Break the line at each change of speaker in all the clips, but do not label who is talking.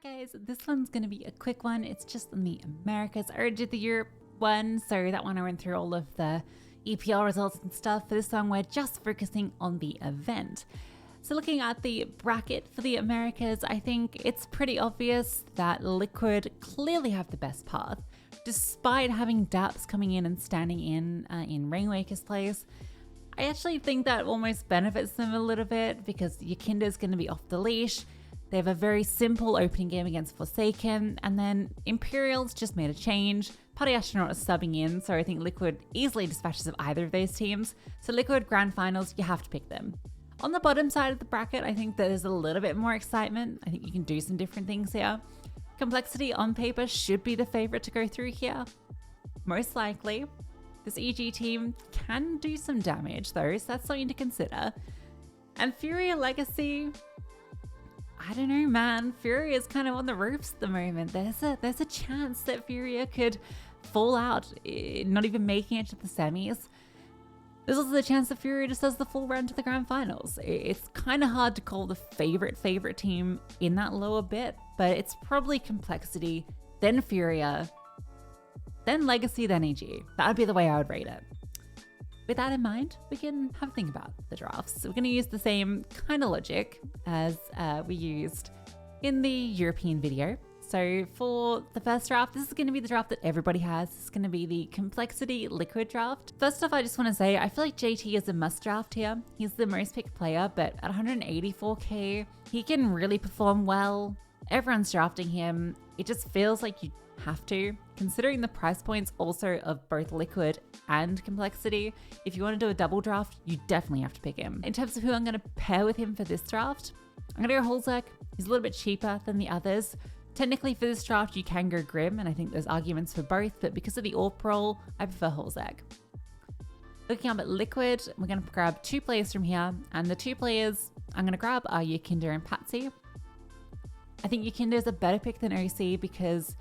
Alright guys, this one's going to be a quick one. It's just in the Americas. I already did the Europe one, so that one I went through all of the EPL results and stuff. For this one, we're just focusing on the event. So looking at the bracket for the Americas, I think it's pretty obvious that Liquid clearly have the best path. Despite having Daps coming in and standing in Rainwaker's place, I actually think that almost benefits them a little bit because YEKINDAR's going to be off the leash. They have a very simple opening game against Forsaken, and then Imperials just made a change. Party Astronaut is subbing in, so I think Liquid easily dispatches of either of those teams. So Liquid Grand Finals, you have to pick them. On the bottom side of the bracket, I think there's a little bit more excitement. I think you can do some different things here. Complexity on paper should be the favorite to go through here. Most likely. This EG team can do some damage though, so that's something to consider. And Furia Legacy, I don't know, man. Furia is kind of on the ropes at the moment. There's a chance that Furia could fall out, not even making it to the semis. There's also the chance that Furia just does the full run to the grand finals. It's kind of hard to call the favorite team in that lower bit, but it's probably Complexity, then Furia, then Legacy, then EG. That would be the way I would rate it. With that in mind, we can have a think about the drafts. So we're going to use the same kind of logic as we used in the European video. So for the first draft, this is going to be the draft that everybody has. This is going to be the Complexity Liquid draft. First off, I just want to say, I feel like JT is a must draft here. He's the most picked player, but at 184k, he can really perform well. Everyone's drafting him. It just feels like you have to, considering the price points also of both Liquid and Complexity. If you want to do a double draft, you definitely have to pick him. In terms of who I'm going to pair with him for this draft, I'm going to go Holzek. He's a little bit cheaper than the others. Technically for this draft, you can go Grim, and I think there's arguments for both, but because of the AWP role, I prefer Holzek. Looking up at Liquid, we're going to grab two players from here, and the two players I'm going to grab are YEKINDAR and Patsy. I think YEKINDAR is a better pick than OC because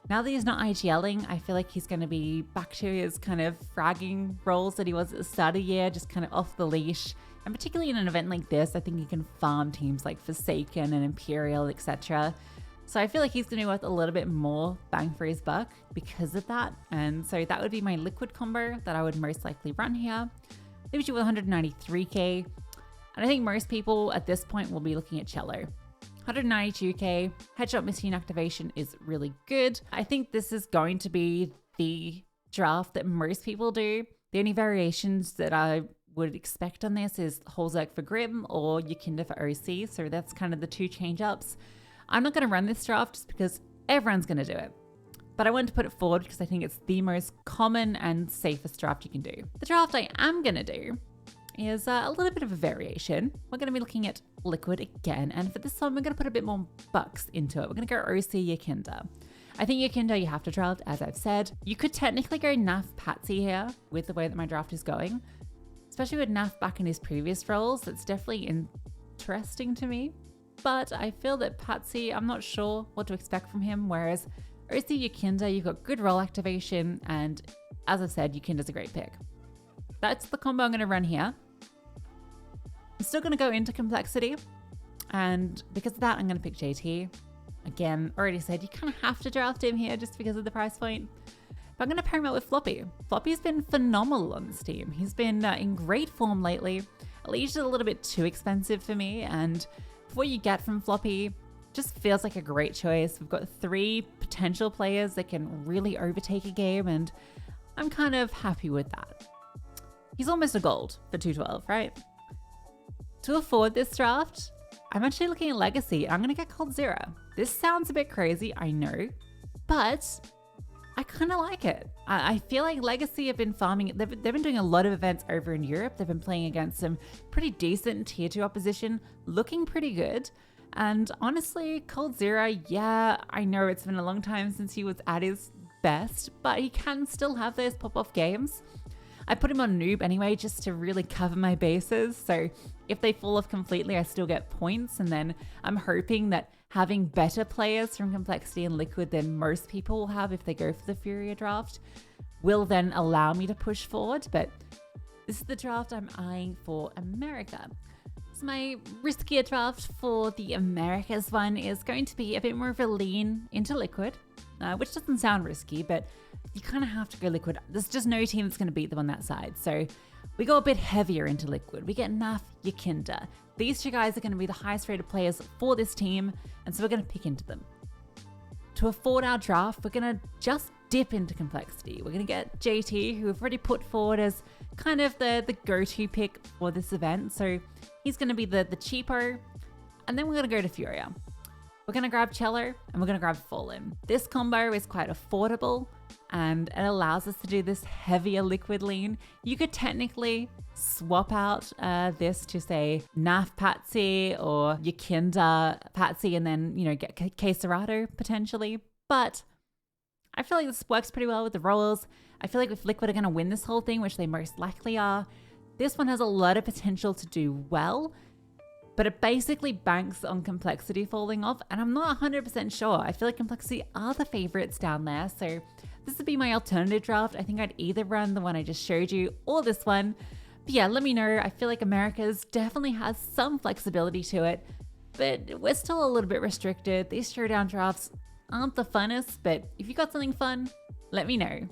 now that he's not IGLing, I feel like he's going to be back to his kind of fragging roles that he was at the start of the year, just kind of off the leash. And particularly in an event like this, I think he can farm teams like Forsaken and Imperial, etc. So I feel like he's going to be worth a little bit more bang for his buck because of that. And so that would be my Liquid combo that I would most likely run here. Leaves you with 193k. And I think most people at this point will be looking at Cello. 192k, headshot missing activation is really good. I think this is going to be the draft that most people do. The only variations that I would expect on this is Holzek for Grim or YEKINDAR for OC. So that's kind of the two change ups. I'm not going to run this draft just because everyone's going to do it. But I wanted to put it forward because I think it's the most common and safest draft you can do. The draft I am going to do is a little bit of a variation. We're going to be looking at Liquid again, and for this one we're going to put a bit more bucks into it. We're going to go OC YEKINDAR. I think YEKINDAR you have to draft, as I've said. You could technically go Naf Patsy here with the way that my draft is going, especially with Naf back in his previous roles. That's definitely interesting to me, but I feel that Patsy, I'm not sure what to expect from him, whereas OC YEKINDAR, you've got good role activation, and as I've said, YEKINDAR's a great pick. That's the combo I'm going to run here. I'm still going to go into Complexity, and because of that, I'm going to pick JT. Again, already said you kind of have to draft him here just because of the price point. But I'm going to pair him up with Floppy. Floppy's been phenomenal on this team. He's been in great form lately. Alicia's a little bit too expensive for me, and what you get from Floppy just feels like a great choice. We've got three potential players that can really overtake a game, and I'm kind of happy with that. He's almost a gold for 212, right? To afford this draft, I'm actually looking at Legacy. I'm going to get Coldzera. This sounds a bit crazy, I know, but I kind of like it. I feel like Legacy have been farming. They've been doing a lot of events over in Europe. They've been playing against some pretty decent tier 2 opposition, looking pretty good. And honestly, Coldzera, yeah, I know it's been a long time since he was at his best, but he can still have those pop-off games. I put him on noob anyway, just to really cover my bases. So if they fall off completely, I still get points. And then I'm hoping that having better players from Complexity and Liquid than most people will have if they go for the Furia draft will then allow me to push forward. But this is the draft I'm eyeing for America. So my riskier draft for the Americas one is going to be a bit more of a lean into liquid, which doesn't sound risky, but you kind of have to go liquid. There's just no team that's going to beat them on that side. So we go a bit heavier into liquid. We get Naf, YEKINDAR. These two guys are going to be the highest rated players for this team, and so we're going to pick into them. To afford our draft, we're going to just dip into complexity. We're going to get JT, who we've already put forward as kind of the go-to pick for this event. So he's going to be the cheapo. And then we're going to go to Furia. We're going to grab Cello and we're going to grab Fallen. This combo is quite affordable and it allows us to do this heavier liquid lean. You could technically swap out this to say Naf Patsy or YEKINDAR Patsy and then, you know, get Queserato potentially. But I feel like this works pretty well with the roles. I feel like if Liquid are going to win this whole thing, which they most likely are, this one has a lot of potential to do well, but it basically banks on complexity falling off, and I'm not 100% sure. I feel like complexity are the favorites down there, so this would be my alternative draft. I think I'd either run the one I just showed you or this one. But yeah, let me know. I feel like Americas definitely has some flexibility to it, but we're still a little bit restricted. These showdown drafts aren't the funnest, but if you got something fun, let me know.